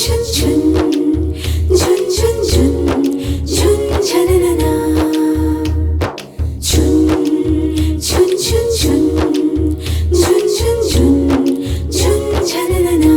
ঝুন ঝুন ঝুন ঝুন ঝুন ঝুন ঝননা ঝুন ঝুন ঝুন ঝুন ঝুন ঝুন ঝুন ঝুন ঝননা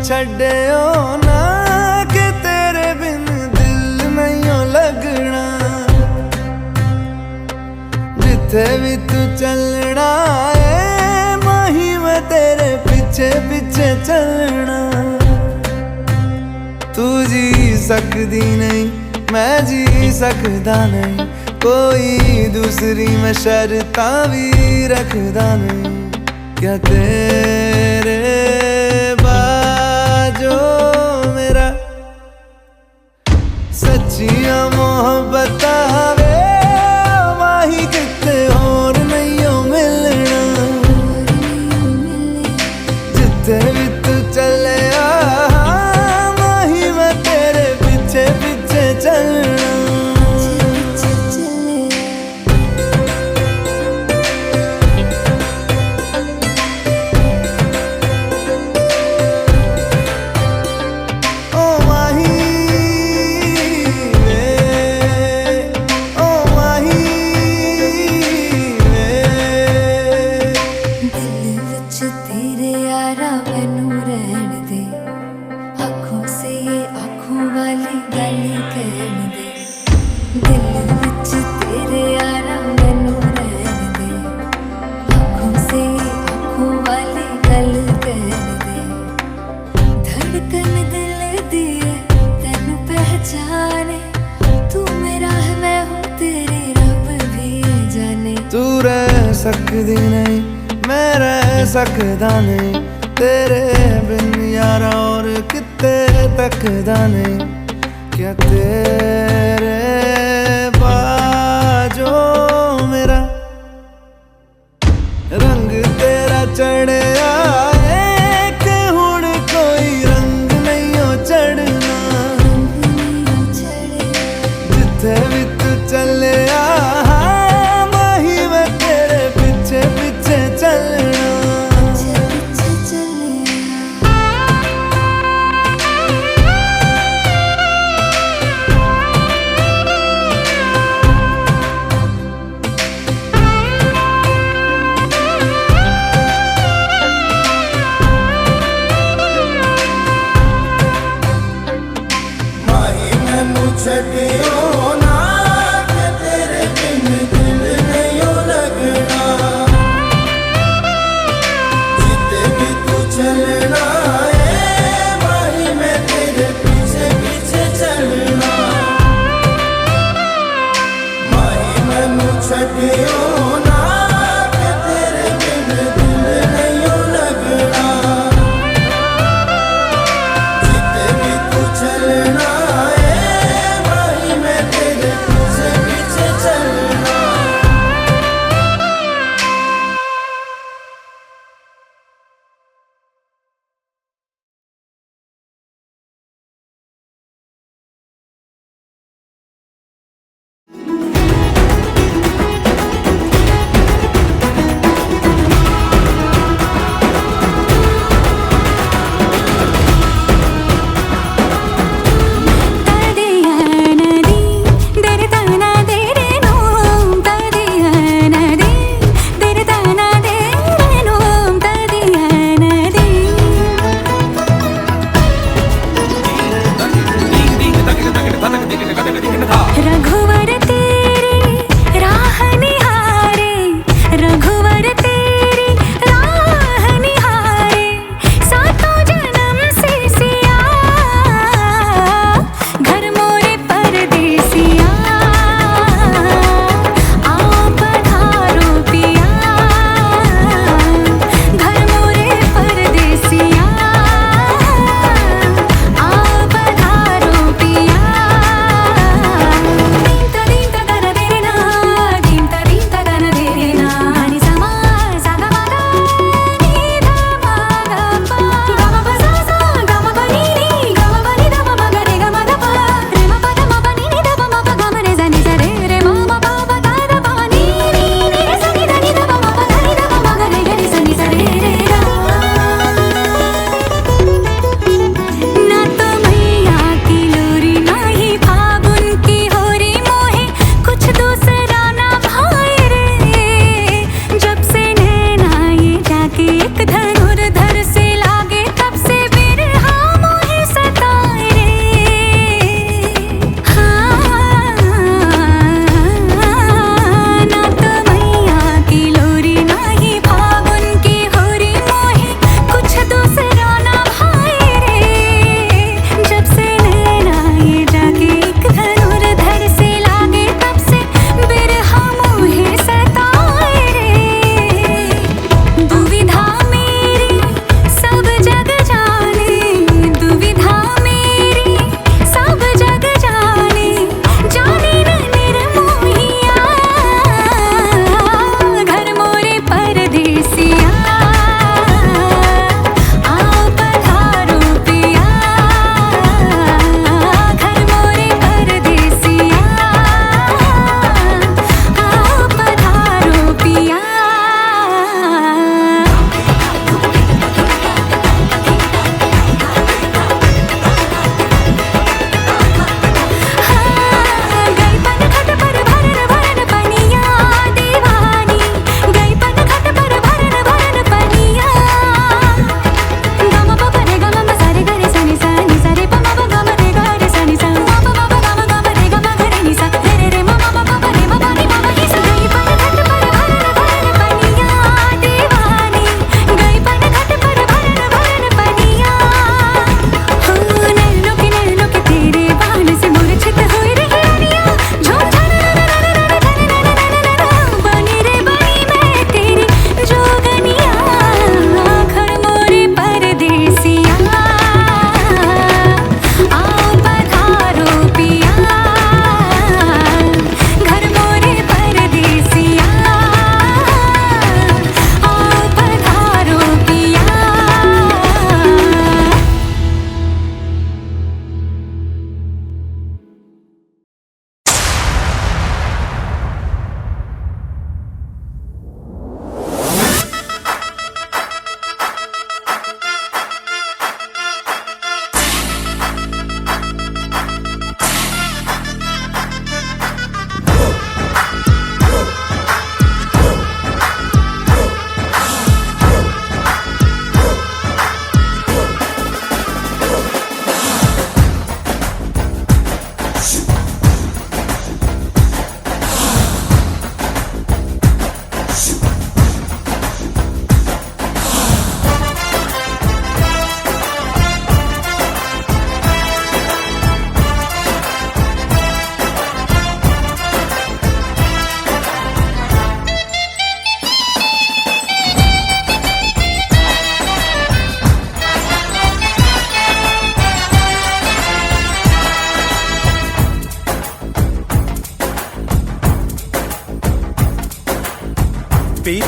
छड्डियो ना कि तेरे बिन दिल नहीं लगना। जिथे भी तू चलना है माही मैं तेरे पीछे पीछे चलना। तू जी सकदी नहीं मैं जी सकदा नहीं, कोई दूसरी मैं शर्तां भी रखदा नहीं। क्या तेरे बाजो मेरा सच्चियां मोहब्बत वे माही किते और नहीं हो मिलना। जिथे भी तू चले माही मैं तेरे पीछे पीछे चलना। तेरे यारा मैनू रहन दे, आँखों से ये आँखों वाली गल कहन दे। दिल विच तेरे यारा मैनू रहन दे, आँखों से ये आँखों वाली गल कहन दे। धड़कन दिल दी है तैनू पहचाने, तू मेरा है मैं हूँ तेरी रब भी जाने। तू रह सकदी नहीं मैं रह सकदा नहीं, तेरे बिन यारा और किते तकदा नहीं। क्या तेरे बाजो मेरा रंग तेरा चढ़े आए कि हुण कोई रंग नहीं हो चढ़ना। जिथे भी तू चले माही मैं तेरे पीछे पीछे चलना। छड्डियो ना कि तेरे बिन दिल नहीं लगना।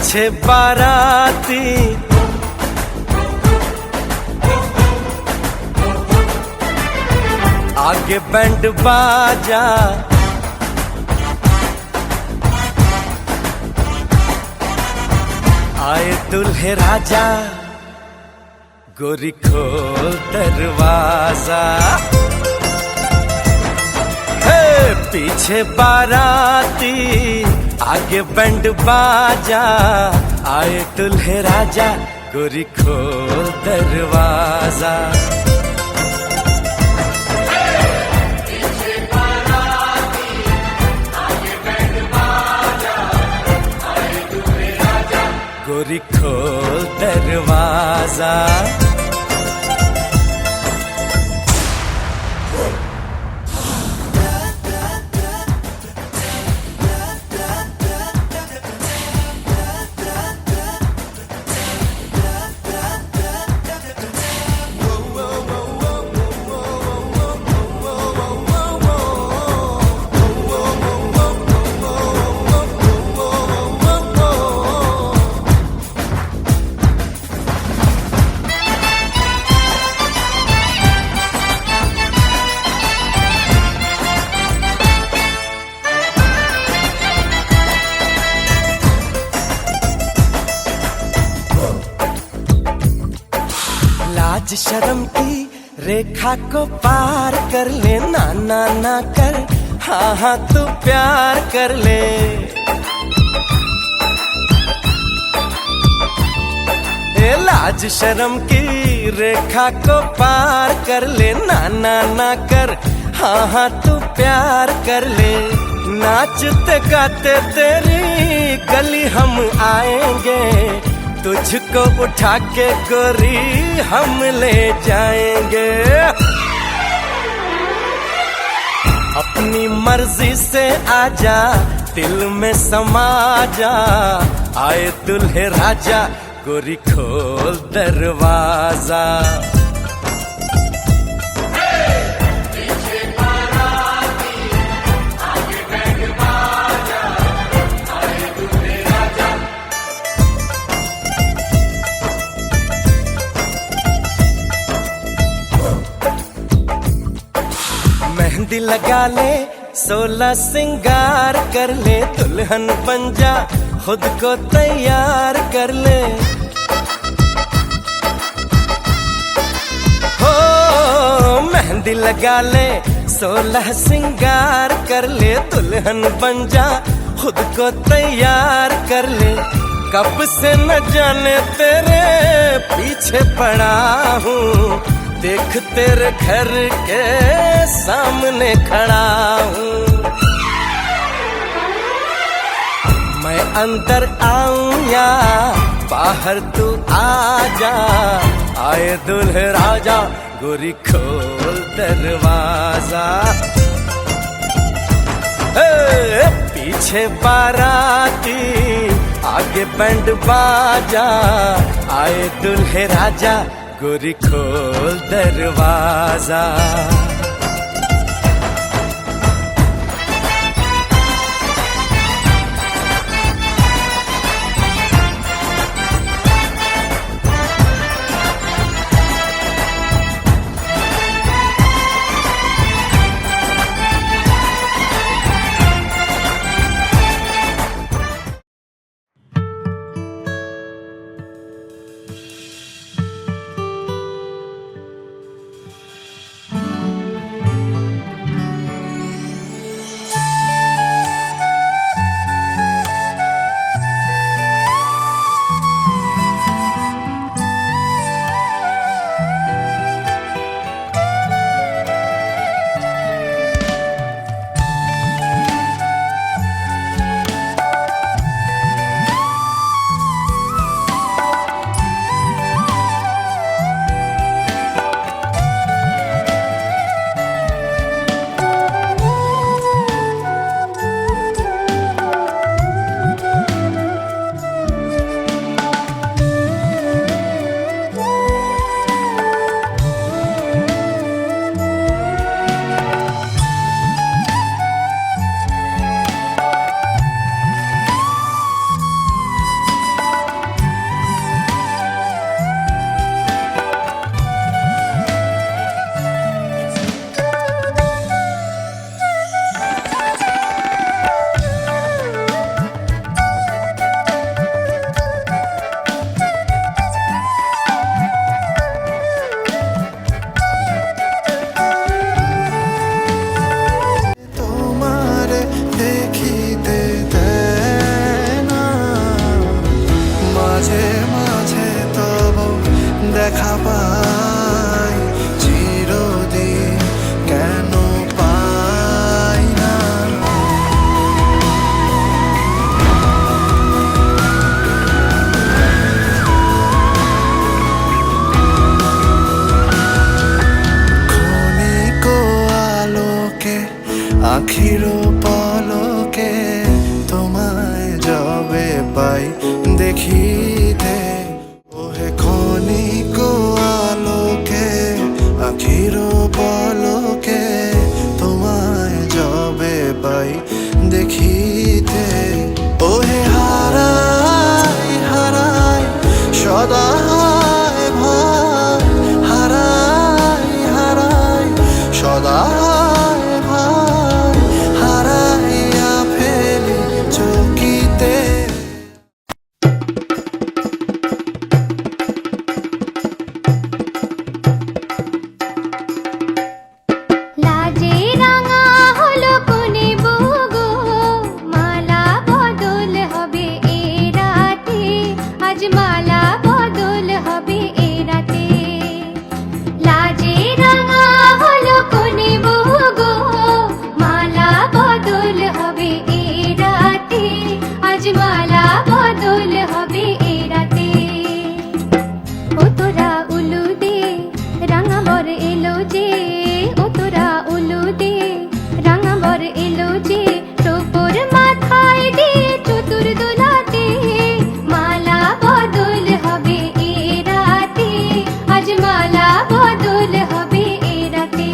पीछे बाराती आगे बैंड बाजा, आए दुल्हे राजा, गोरी खोल दरवाजा। हे पीछे बाराती आगे बैंड बाजा, आए दुल्हे राजा, गोरी खोल दरवाजा। गोरी खोल दरवाजा। लाज शर्म की रेखा को पार कर ले, ना ना ना कर, हाँ हाँ तू प्यार कर ले। ए लाज शर्म की रेखा को पार कर ले, ना ना ना कर, हाँ हाँ तू प्यार कर ले। नाचते गाते तेरी गली हम आएंगे, तुझको उठा के गोरी हम ले जाएंगे। अपनी मर्जी से आजा, दिल में समा जा, आए दुल्हे राजा, गोरी खोल दरवाजा। मेहंदी लगा ले, 16 सिंगार कर ले, दुल्हन बन जा, खुद को तैयार कर ले। हो मेहंदी लगा ले, 16 सिंगार कर ले, दुल्हन बन जा, खुद को तैयार कर ले। कब से न जाने तेरे पीछे पड़ा हूँ, देख तेरे घर के सामने खड़ा हूँ। मैं अंदर आऊं या बाहर तू आ जा, आए दुल्हे राजा, गोरी खोल दरवाजा। पीछे बाराती आगे बैंड बाजा, आए दुल्हे राजा, गोरी खोल दरवाजा। দেখা পাই চিরদিন কেন পাই না। ক্ষণিক আলোকে আখির পলকে তোমায় যবে পাই দেখিতে, ওহে ক্ষণিক আলোকে আখির পলকে তোমায় যবে পাই দেখিতে, ওহে হারাই হারাই সদা ভাই, হারাই হারাই সদা ভাই, হারাইয়া ফেলি চকিতে। লাজে রাঙা হলো কোনে বগো, মালা বদল হবে এ রাতে, আজ মালা বদল হবে এ রাতে। লাজে রাঙা হলো কোনে বগো, মালা বদল হবে এ রাতে, আজ মালা বদল হবে এ রাতে। ও তোরা উলু দে রাঙা বর এলো যে, ও তোরা উলু দে রাঙা বর এলো যে, টোপর মাথায় দিয়ে চতুর দোলাতে, মালা বদল হবে এ রাতে, আজ মালা বদল হবে এ রাতে।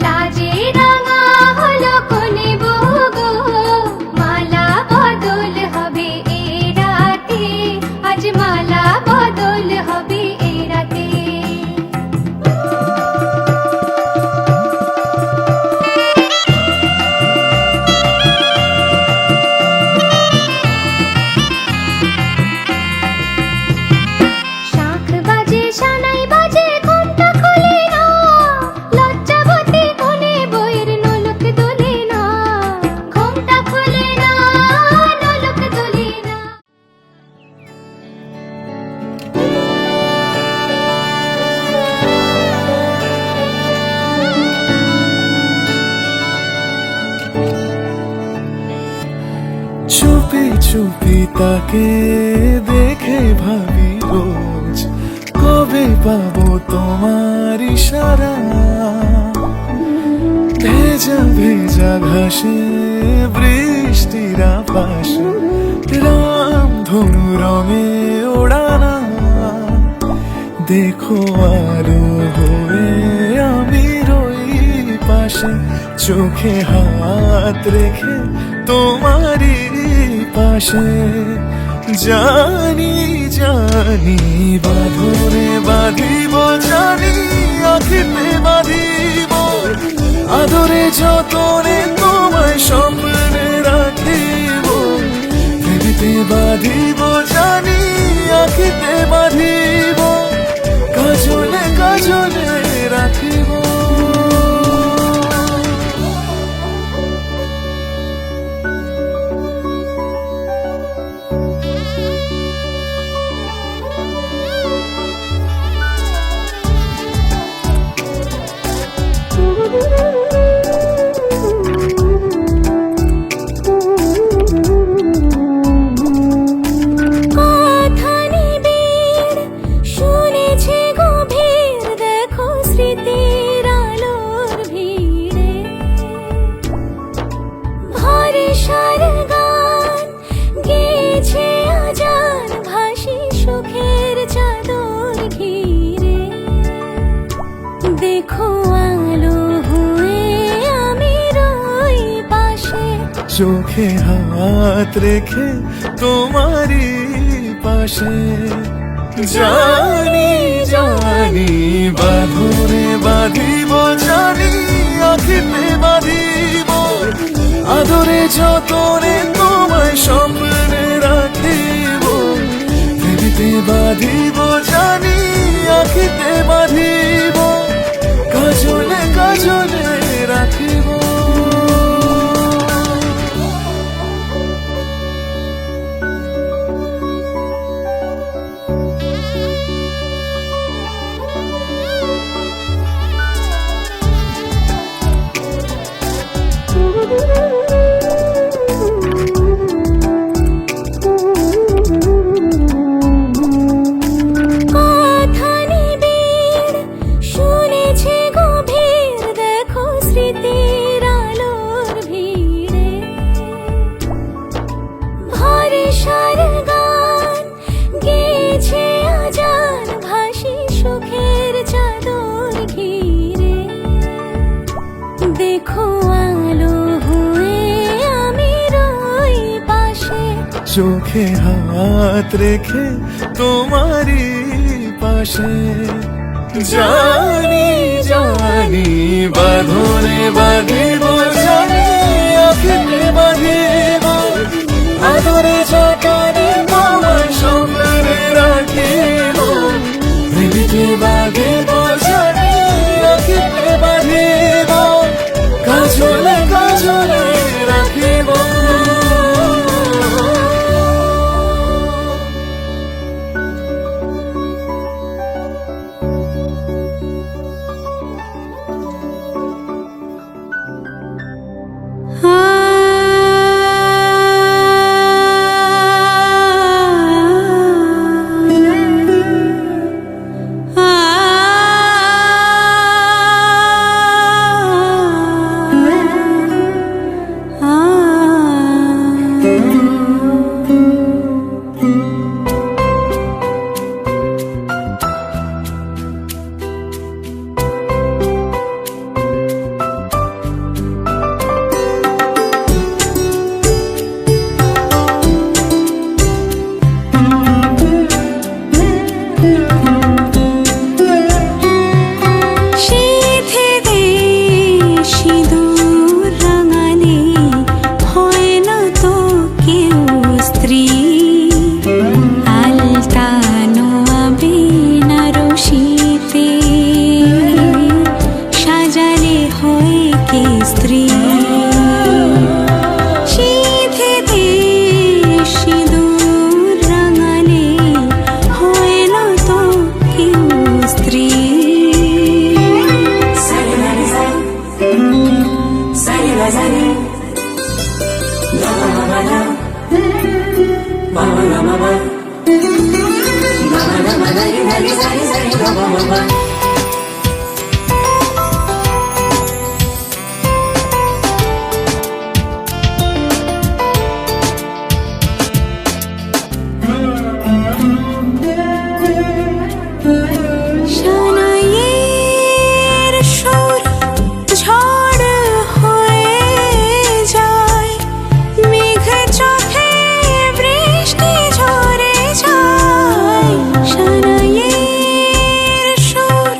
লাজে রাঙা হলো কোনে বগো, মালা বদল হবে এ রাতে, আজ মালা বদল হবে এ রাতে। শাঁখ বাজে সানাই বাজে ঘুমটা খোলে না, লজ্জাবতী কোনে বইয়ের নোলক দোলে না, ঘুমটা খোলে না নোলক দোলে না। চুপি চুপি তাকে দেখে ভাবি রোজ, কবে পাবো তোমার ইশারা। ভেজা ভেজা ঘাসে বৃষ্টির পাশে রাম ধনু রঙে ওড়ানা, দেখো আলো হয়ে আমি রই পাশে, চোখে হাত রেখে তোমারই পাশে। জানি জানি বাঁধনে বাঁধিব, জানি আখিতে বাঁধিব, আদরে যতনে তোমায় স্বপ্নে রাখিব, ভেবিতে বাঁধিব, জানি আখিতে বাঁধিব, কাজলে কাজলে রাখিব। কথা নিবিড় শুনেছে গভীর, দেখো স্মৃতির আলোর ভিড়ে, ভরসার গান গেয়েছে আজান, ভাসি সুখের চাদর ঘিরে, দেখো আলো হয়ে আমি রই পাশে, চোখে হাত রেখে তোমারই পাশে। জানি জানি বাঁধনে বাঁধিব, জানি আখিতে বাঁধিব, আদরে যতনে তোমায় স্বপ্নে রাখিব, ভেবিতে বাঁধিব, জানি আখিতে বাঁধিব, কাজলে কাজলে রাখিব। বুকে হাত রেখে তোমারই পাশে জানি জানি বাঁধনে বাঁধিব জানি আঁখেতে বাঁধিব আদরে যতনে তোমার সঙ্গে রাখিব প্রেমিতে বাঁধিব জানি আঁখেতে বাঁধিব কাজলে কাজলে রাখিব শোর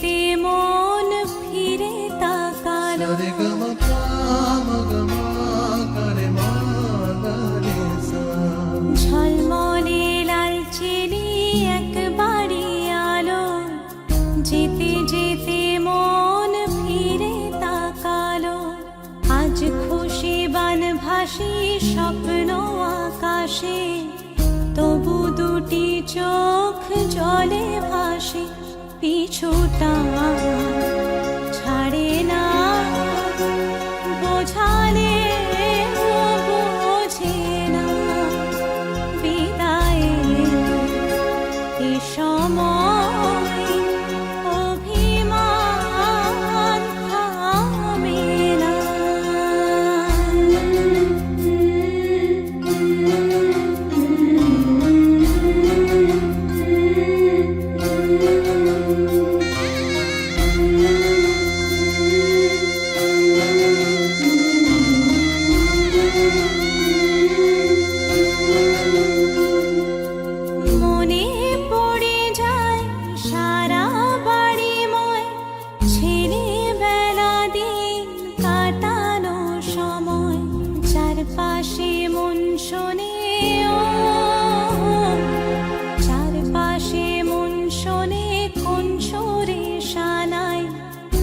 যেতে মন ফিরে তাকালো ঝলমলে লালচেরি একবারই আলো যেতে যেতে মন ফিরে তাকালো আজ খুশি বানভাসী স্বপ্ন আকাশে তবু দুটি চোখ জলে ভাসে পিছুটা ছাড়ে না বোঝালে বোঝে না বিদায়ের এ সময় অভিমান থামে না মনে পড়ে যায় সারা বাড়িময় ছেলেবেলা দিন কাটানো সময় চারপাশে মন শোনে ও চারপাশে মন শোনে কোন সুরে শানায়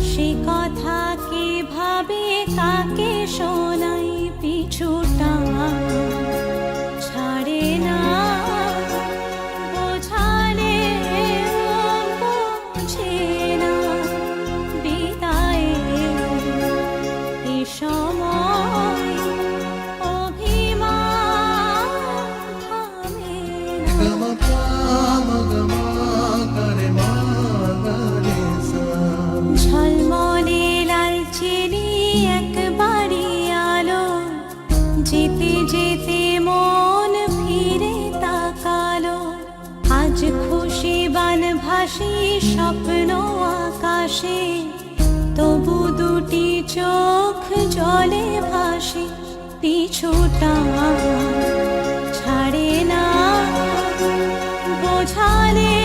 সে কথা কে ভাবে কাকে শোনাই পিছুটা ছাড়ে না বোঝালে বোঝে না বিদায়ের এ সময় অভিমান থামে ঝলমলে লালচেরি একবারই আলো যেতে যেতে মন ফিরে তাকালো আজ খুশি বানভাসী স্বপ্ন আকাশে তবু দুটি চোখ জলে ভাসে পিছুটা ছাড়ে না বোঝালে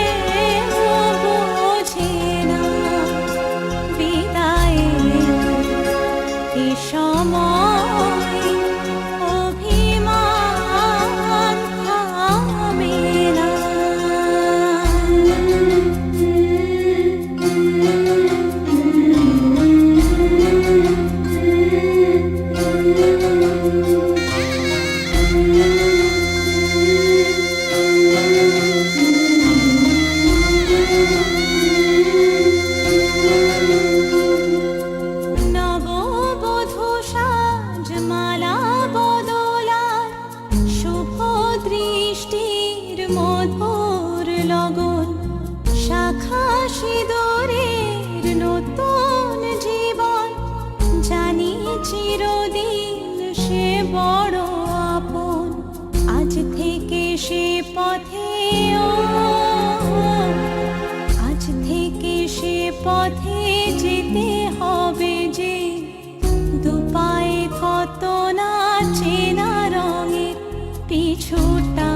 বোঝে না বিদায়ের এ সময় অভিমান থামে না নববধূ সাজমালা বদলার শুভ দৃষ্টির মধুর লগন শাখা সিঁদুরের নতুন জীবন জানি চিরদিন সে বড় আপন আজ থেকে সে পথে ও আজ থেকে সে পথে যেতে হবে যে দুপায়ে কত না চেনা রঙের পিছুটা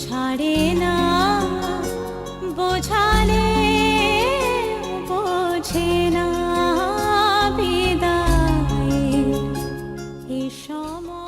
ছাড়ে না বোঝালে বোঝে না বিদায়ের এ সময়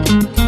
Thank you.